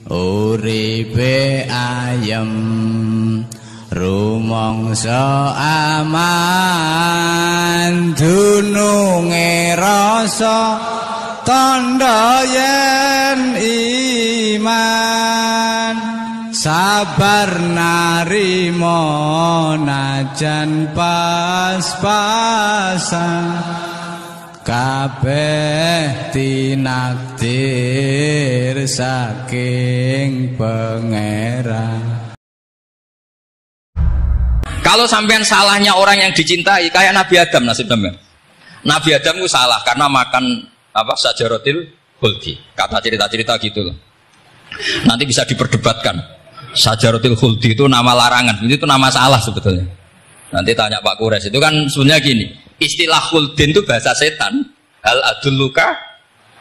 uripe ayem rumangsa aman dununge rasa tandha yen iman sabar narima najan pas-pasan kabeh tinakdir saking pangeran. Kalau sampean salahnya orang yang dicintai kayak Nabi Adam nasib sampean. Nabi Adam itu salah karena makan apa sajaratil khuldi. Kata cerita-cerita gitu loh. Nanti bisa diperdebatkan. Sajaratil khuldi itu nama larangan, itu nama salah sebetulnya. Nanti tanya Pak Kures, itu kan sebenarnya gini. Istilah khuldin itu bahasa setan. Hal adulluka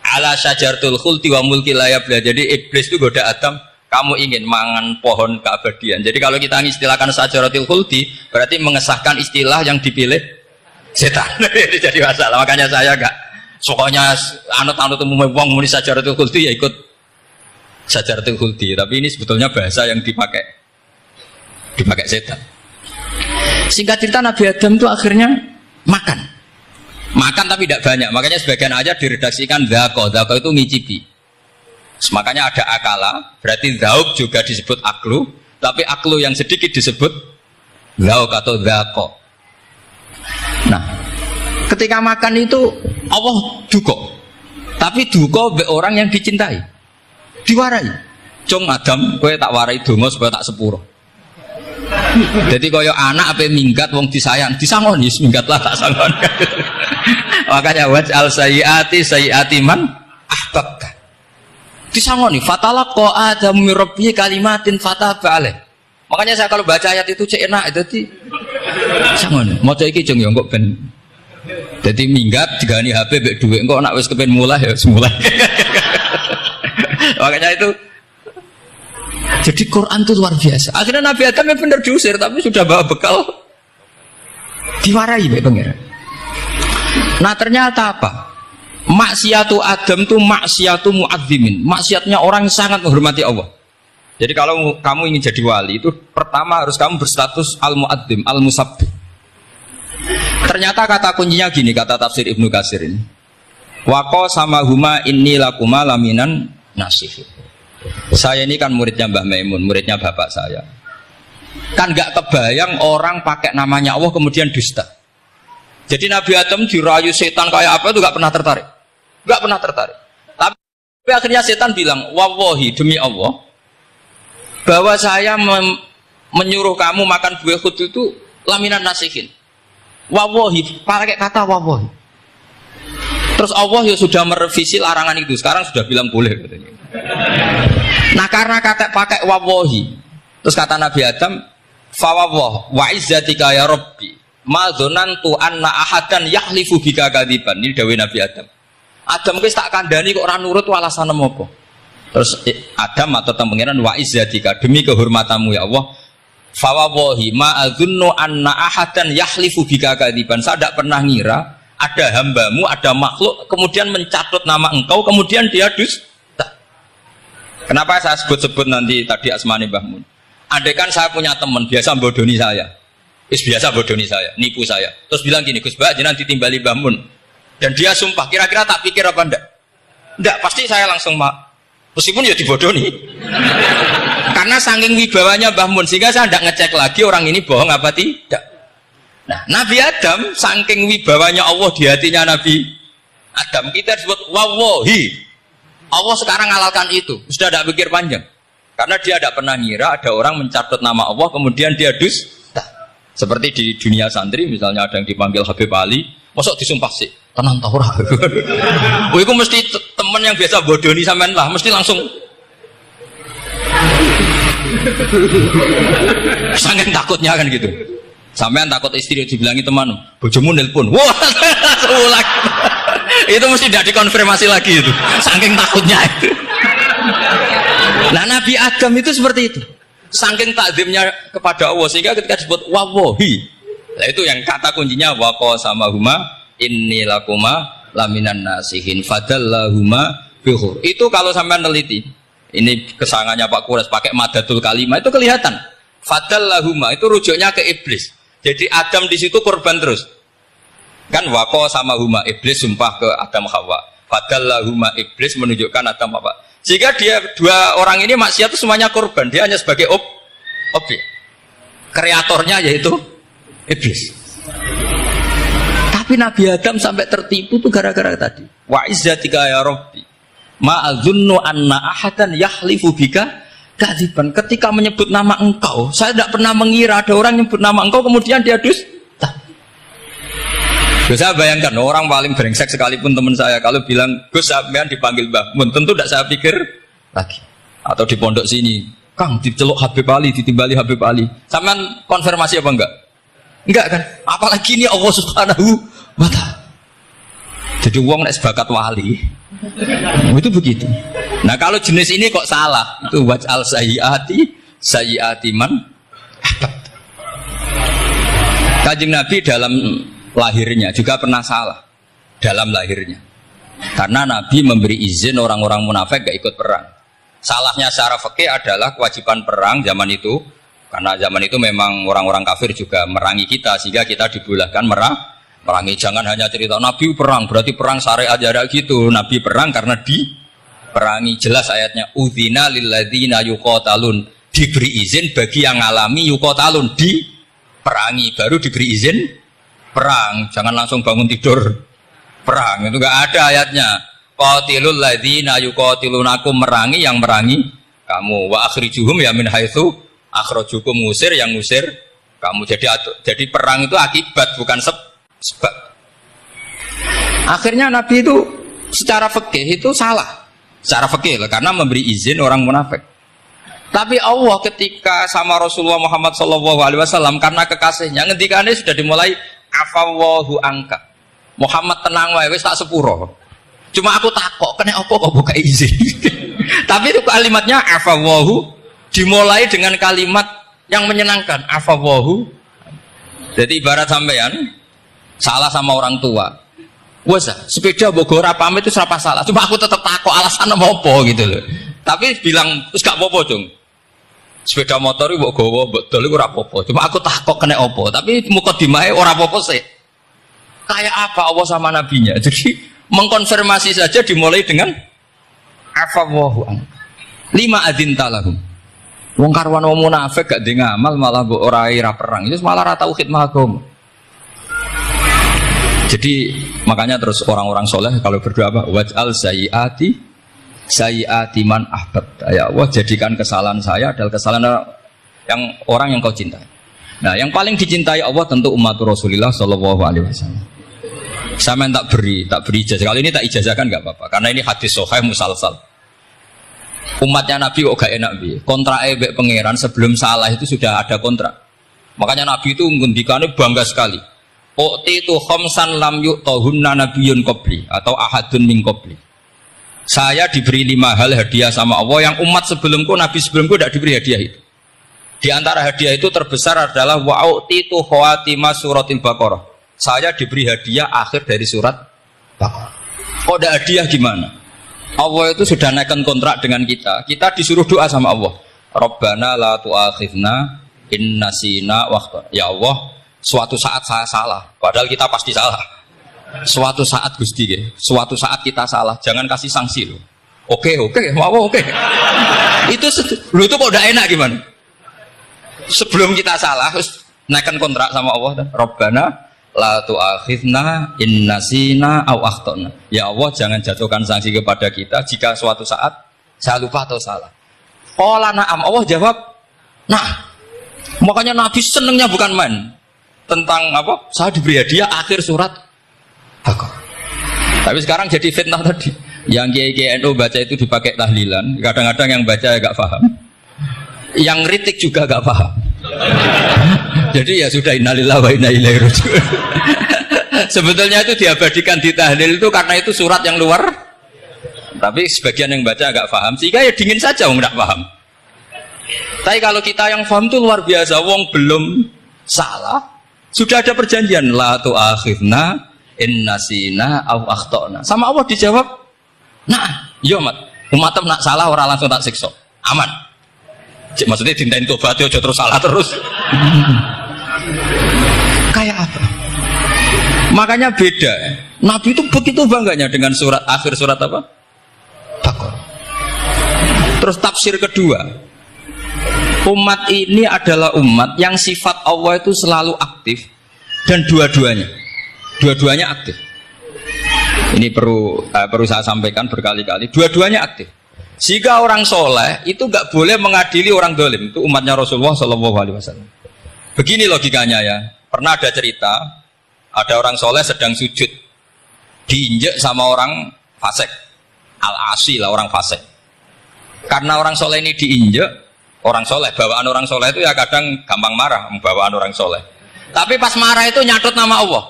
ala sajaratul khuldi wa mulki la yabla. Jadi iblis itu goda Adam, kamu ingin mangan pohon keabadian. Jadi kalau kita istilahkan sajaratul khuldi berarti mengesahkan istilah yang dipilih setan. Jadi masalah. Makanya saya enggak pokoknya anut-anut umum wong muni sajaratul khuldi ya ikut sajaratul khuldi. Tapi ini sebetulnya bahasa yang dipakai setan. Singkat cerita Nabi Adam itu akhirnya makan tapi tidak banyak. Makanya sebagian aja diredaksikan dzaqo itu ngicipi. Makanya ada akala, berarti zauk juga disebut aklu, tapi aklu yang sedikit disebut zauk atau dzaqo. Nah, ketika makan itu Allah duko, tapi duko be orang yang dicintai, diwarai. Cung Adam, kowe tak warai donga supaya tak sepuro. Jadi koyo anak apa minggat wong disayang, disangon yes minggatlah tak sangon. Makanya waj'al sayyiati man ahbabta. Disangoni fatalaqa Adam min rabbih kalimatin fataba alaih. Makanya saya kalau baca ayat itu cek enak dadi sangon. Maca iki jeng yo kok ben dadi minggat digani HP mbek dhuwit engko nek wis kepen mulai ya semulai. Makanya itu jadi Quran itu luar biasa. Akhirnya Nabi Adam yang benar diusir tapi sudah bawa bekal diwarai mbek pangeran. Nah ternyata apa? Maksiatu Adam itu maksiatu mu'azzimin. Maksiatnya orang yang sangat menghormati Allah. Jadi kalau kamu ingin jadi wali itu pertama harus kamu berstatus al-mu'azzim, al-musabbih. Ternyata kata kuncinya gini, kata tafsir Ibnu Katsir ini. Waqo sama huma inni lakuma laminan nasih. Saya ini kan muridnya Mbah Maimun, muridnya bapak saya. Kan gak kebayang orang pakai namanya Allah kemudian dusta. Jadi Nabi Adam dirayu setan kayak apa itu gak pernah tertarik. Gak pernah tertarik. Tapi akhirnya setan bilang, wallahi demi Allah, bahwa saya menyuruh kamu makan buah khut itu laminan nasihin. Wallahi, pakai kata wallahi. Terus Allah ya sudah merevisi larangan itu. Sekarang sudah bilang boleh katanya. Nah karena kata pakai wallahi, terus kata Nabi Adam, fawwah wa izzatika ya Rabbi, ma dzanantu anna ahadan yahlifu bika kadziban. Ini dawuh Nabi Adam. Adam wis tak kandhani kok ora nurut alasan apa? Terus Adam atau pangeran wa izzatika demi kehormatanmu ya Allah. Fa wallahi ma adzunnu anna ahadan yahlifu bika kadziban. Saya tidak pernah ngira ada hambamu, ada makhluk kemudian mencatut nama engkau kemudian dia dusta. Kenapa saya sebut-sebut nanti tadi asmane Mbah Mun? Andai kan saya punya teman biasa bodoni saya. Biasa bodoni saya, nipu saya. Terus bilang gini, Gus Mbak jenengan ditimbali Mbah Mun. Dan dia sumpah, kira-kira tak pikir apa enggak? Enggak, pasti saya langsung meskipun ya dibodoni. Karena saking wibawanya Mbah Mun sehingga saya enggak ngecek lagi orang ini bohong apa tidak. Nah, Nabi Adam saking wibawanya Allah di hatinya Nabi Adam, kita disebut wallahi. Allah sekarang halalkan itu, sudah tidak pikir panjang. Karena dia tidak pernah ngira ada orang mencatat nama Allah kemudian dia dusta. Seperti di dunia santri misalnya ada yang dipanggil Habib Ali, mosok disumpah sih, tenang tau ora. Oh, itu mesti teman yang biasa bodoni sampean lah, mesti langsung sangat takutnya kan gitu. Sampean takut istri dibilangi teman, bojomu nelpon. Wah, langsung itu mesti tidak dikonfirmasi lagi itu. Saking takutnya itu. Nah Nabi Adam itu seperti itu. Saking takzimnya kepada Allah sehingga ketika disebut wallahi, nah itu yang kata kuncinya waqo sama huma inni lakuma laminan nasihin fadallahuma bihur. Itu kalau sampean teliti Ini kesangannya Pak Kures pakai madatul kalimah itu kelihatan. Fadallahuma itu rujuknya ke iblis. Jadi Adam di situ korban terus. Kan wako sama huma iblis sumpah ke Adam Hawa. Fadallahuma iblis menunjukkan Adam apa? Jika dia dua orang ini maksiat itu semuanya korban, dia hanya sebagai objek. Kreatornya yaitu iblis. Tapi Nabi Adam sampai tertipu tuh gara-gara tadi. Wa izzatika ya Rabbi. Ma'azunnu anna ahadan yahlifu bika kadziban. Ketika menyebut nama engkau, saya tidak pernah mengira ada orang nyebut nama engkau kemudian dia dusta. Saya bayangkan orang paling brengsek sekalipun teman saya kalau bilang Gus sampean dipanggil Mbah Mun, tentu tidak saya pikir lagi. Atau di pondok sini, Kang diceluk Habib Ali, ditimbali Habib Ali. Sampean konfirmasi apa enggak? Enggak kan? Apalagi ini Allah Subhanahu wa ta'ala. Jadi wong nek sebakat wali. Itu begitu. Nah kalau jenis ini kok salah, itu waj'al sayyiati man. Kanjeng Nabi dalam lahirnya juga pernah salah dalam lahirnya, karena Nabi memberi izin orang-orang munafik gak ikut perang. Salahnya secara fikih adalah kewajiban perang zaman itu, karena zaman itu memang orang-orang kafir juga merangi kita sehingga kita dibolehkan merangi. Jangan hanya cerita Nabi perang berarti perang syariat ada gitu. Nabi perang karena diperangi. Jelas ayatnya udzina lilladzina yuqatalun, diberi izin bagi yang ngalami yuqatalun, diperangi baru diberi izin perang. Jangan langsung bangun tidur perang, itu enggak ada ayatnya. Qatilul ladzina yuqatilunakum, merangi yang merangi kamu. Wa akhrijuhum ya min haitsu akhrajukum, ngusir yang ngusir kamu. Jadi perang itu akibat bukan sebab. Akhirnya Nabi itu secara fikih itu salah. Secara fikih lah, karena memberi izin orang munafik. Tapi Allah ketika sama Rasulullah Muhammad SAW karena kekasihnya, ngendikannya sudah dimulai afawwahu angka. Muhammad tenang wae wis tak sepuro. Cuma aku takok kena apa kok buka izin. Tapi itu kalimatnya afawwahu dimulai dengan kalimat yang menyenangkan, afawwahu. Jadi ibarat sampean salah sama orang tua. Wes sepeda mbok ora pamit itu serapa salah. Cuma aku tetap takok alasan apa gitu loh. Tapi bilang wis gak apa-apa, Jung. Sepeda motor mbok gawa mbok dol iku ora apa-apa. Cuma aku takok kena apa. Tapi mukadimahe ora apa-apa sih. Kayak apa Allah sama nabinya. Jadi mengkonfirmasi saja dimulai dengan afawwahu an. Lima adzinta lahum. Wong karwan wong munafik gak ndek ngamal malah mbok ora perang. Itu malah ora tau khidmah agama. Jadi makanya terus orang-orang soleh kalau berdoa apa? Waj'al sayyiati man ahbab. Ya Allah, jadikan kesalahan saya adalah kesalahan yang orang yang kau cintai. Nah, yang paling dicintai Allah tentu umat Rasulullah Shallallahu Alaihi Wasallam. Sama yang tak beri ijazah. Kali ini tak ijazahkan nggak apa-apa, karena ini hadis sahih musalsal. Umatnya Nabi kok gak enak bi. Kontrak ebek pangeran sebelum salah itu sudah ada kontrak. Makanya Nabi itu ngendikannya bangga sekali. U'titu khamsan lam yu'tahunna nabiyyun qabli atau ahadun min qabli. Saya diberi 5 hal hadiah sama Allah yang umat sebelumku, nabi sebelumku tidak diberi hadiah itu. Di antara hadiah itu terbesar adalah wa'u'titu khawatimah suratil Baqarah. Saya diberi hadiah akhir dari surat Baqarah. Kok ada hadiah gimana? Allah itu sudah naikkan kontrak dengan kita. Kita disuruh doa sama Allah. Rabbana la tu'akhidna in nasina waqta. Ya Allah, suatu saat saya salah, padahal kita pasti salah. Suatu saat Gusti, suatu saat kita salah, jangan kasih sanksi loh. Oke, mau oke. Itu kok udah enak gimana? Sebelum kita salah, terus naikkan kontrak sama Allah. Rabbana la tu'akhidna in nasina aw akhtana. Ya Allah, jangan jatuhkan sanksi kepada kita jika suatu saat saya lupa atau salah. Qala na'am, Allah jawab, nah. Makanya Nabi senengnya bukan main. Tentang apa? Saya diberi hadiah akhir surat Baqarah. Tapi sekarang jadi fitnah tadi. Yang kiai NU baca itu dipakai tahlilan. Kadang-kadang yang baca agak paham. Yang kritik juga agak paham. Jadi ya sudah innalillahi wa inna ilaihi raji'un. Sebetulnya itu diabadikan di tahlil itu karena itu surat yang luar. Tapi sebagian yang baca agak paham. Sehingga ya dingin saja wong enggak paham. Tapi kalau kita yang paham itu luar biasa. Wong belum salah. Sudah ada perjanjian la tu'akhidna in nasina aw akhtana. Sama Allah dijawab, "Nah, ya mat. Umatem nak salah orang langsung tak siksa. Aman. Maksudnya dinten tobat aja terus salah terus. Kayak apa? Makanya beda. Nabi itu begitu bangganya dengan surat akhir surat apa? Baqarah. Terus tafsir kedua, umat ini adalah umat yang sifat Allah itu selalu aktif dan dua-duanya aktif. Ini perlu saya sampaikan berkali-kali. Dua-duanya aktif. Jika orang soleh itu nggak boleh mengadili orang dolim. Itu umatnya Rasulullah SAW. Begini logikanya ya. Pernah ada cerita, ada orang soleh sedang sujud, diinjek sama orang fasik, al-asi lah orang fasik. Karena orang soleh ini diinjek, orang soleh, bawaan orang soleh itu ya kadang gampang marah, bawaan orang soleh. Tapi pas marah itu nyatut nama Allah.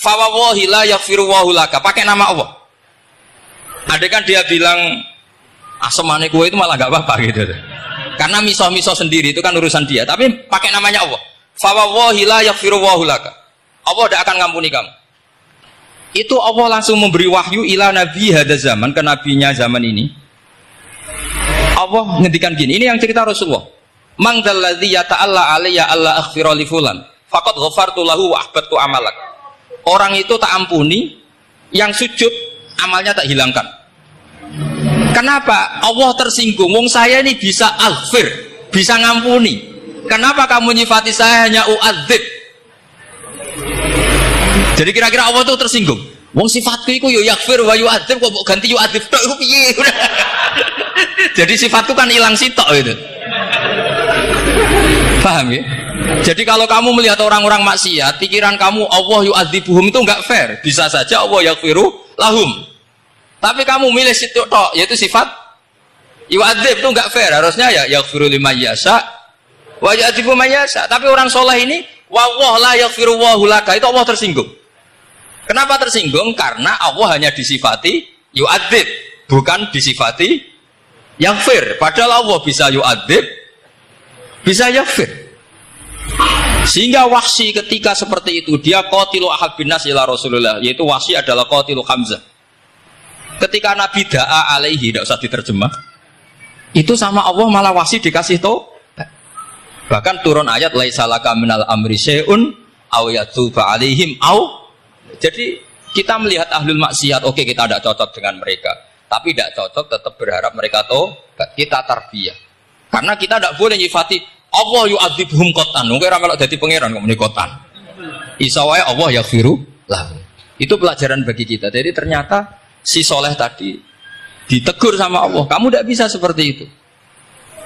Fawawahi la yaghfiruhu laka, pakai nama Allah. Ada kan dia bilang asemane kue itu malah gak apa-apa gitu. Karena miso-miso sendiri itu kan urusan dia, tapi pakai namanya Allah. Fawawahi la yaghfiruhu laka. Allah tidak akan ngampuni kamu. Itu Allah langsung memberi wahyu ila nabi hada zaman, ke nabinya zaman ini. Allah ngendikan gini, ini yang cerita Rasulullah. Mang dalladzi yata'alla alayya alla aghfira li fulan faqad ghafartu lahu wa ahbattu amalak. Orang itu tak ampuni, yang sujud amalnya tak hilangkan. Kenapa? Allah tersinggung. Wong saya ini bisa aghfir, bisa ngampuni. Kenapa kamu nyifati saya hanya u'adzib? Jadi kira-kira Allah itu tersinggung. Wong sifatku itu yo yaghfir wa yu'adzib, kok ganti yu'adzib tok iku piye? Jadi sifatku kan hilang sitok itu. Paham ya? Jadi kalau kamu melihat orang-orang maksiat, pikiran kamu Allah yu'adzibuhum itu enggak fair. Bisa saja Allah yaghfiru lahum. Tapi kamu milih sitok tok, yaitu sifat yu'adzib itu enggak fair. Harusnya ya yaghfiru liman yasha wa yu'adzibu man yasha. Tapi orang soleh ini wallahu la yaghfiru wallahu laka, itu Allah tersinggung. Kenapa tersinggung? Karena Allah hanya disifati yu'adzib, bukan disifati yaghfir. Padahal Allah bisa yu'adzib, bisa yaghfir. Sehingga Wahsy ketika seperti itu, dia qatilu ahad bin nas ila Rasulullah, yaitu Wahsy adalah qatilu Hamzah. Ketika Nabi da'a alaihi, tidak usah diterjemah, itu sama Allah malah Wahsy dikasih tahu. Bahkan turun ayat laisa laka minal amri syai'un aw yatuba alaihim aw. Jadi kita melihat ahlul maksiat, oke, kita tidak cocok dengan mereka, tapi tidak cocok tetap berharap mereka tahu. Kita tarbiyah, karena kita tidak boleh nyifati Allah yu'adzibuhum qatan. Mungkin orang kalau jadi pangeran kok muni qatan. Isa wae Allah yaghfiru lah. Itu pelajaran bagi kita. Jadi ternyata si soleh tadi ditegur sama Allah, kamu tidak bisa seperti itu.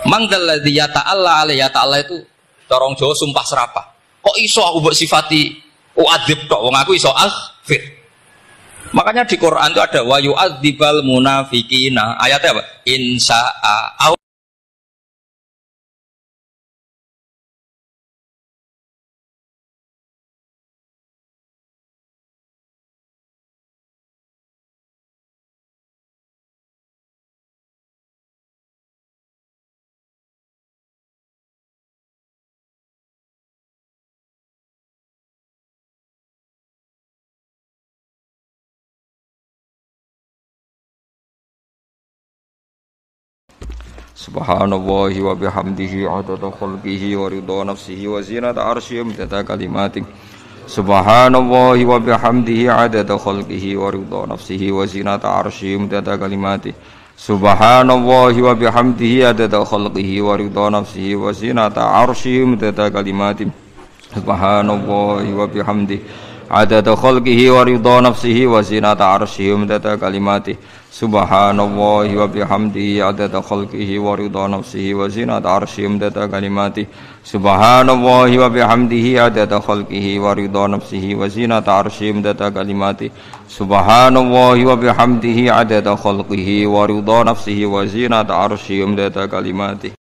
Mangdalladzi yata'alla alayya ta'ala itu corong Jawa sumpah serapah. Kok iso aku mbok sifati u'adzib tok, wong aku iso aghfir. Makanya di Quran itu ada wa yu'adzibal munafiqina. Ayatnya apa? Insya'a. Subhanallahi wa bihamdihi adada khalqihi wa ridha nafsihi wa zinata arsyihi midada kalimatihi. Subhanallahi wa bihamdihi adada khalqihi wa ridha nafsihi wa zinata arsyihi midada kalimatihi. Subhanallahi wa bihamdihi adada khalqihi wa ridha nafsihi wa zinata arsyihi midada kalimatihi. Subhanallahi wa bihamdihi adada khalqihi wa ridha nafsihi wa zinata arsyihi midada kalimatihi. Subhanallahi wa bihamdihi adada khalqihi wa ridha nafsihi wa zinata arsyihi midada kalimatihi. Subhanallahi wa bihamdihi adada khalqihi wa ridha nafsihi wa zinata arsyihi midada kalimatihi. Subhanallahi wa bihamdihi adada khalqihi wa ridha nafsihi wa zinata arsyihi midada kalimatihi.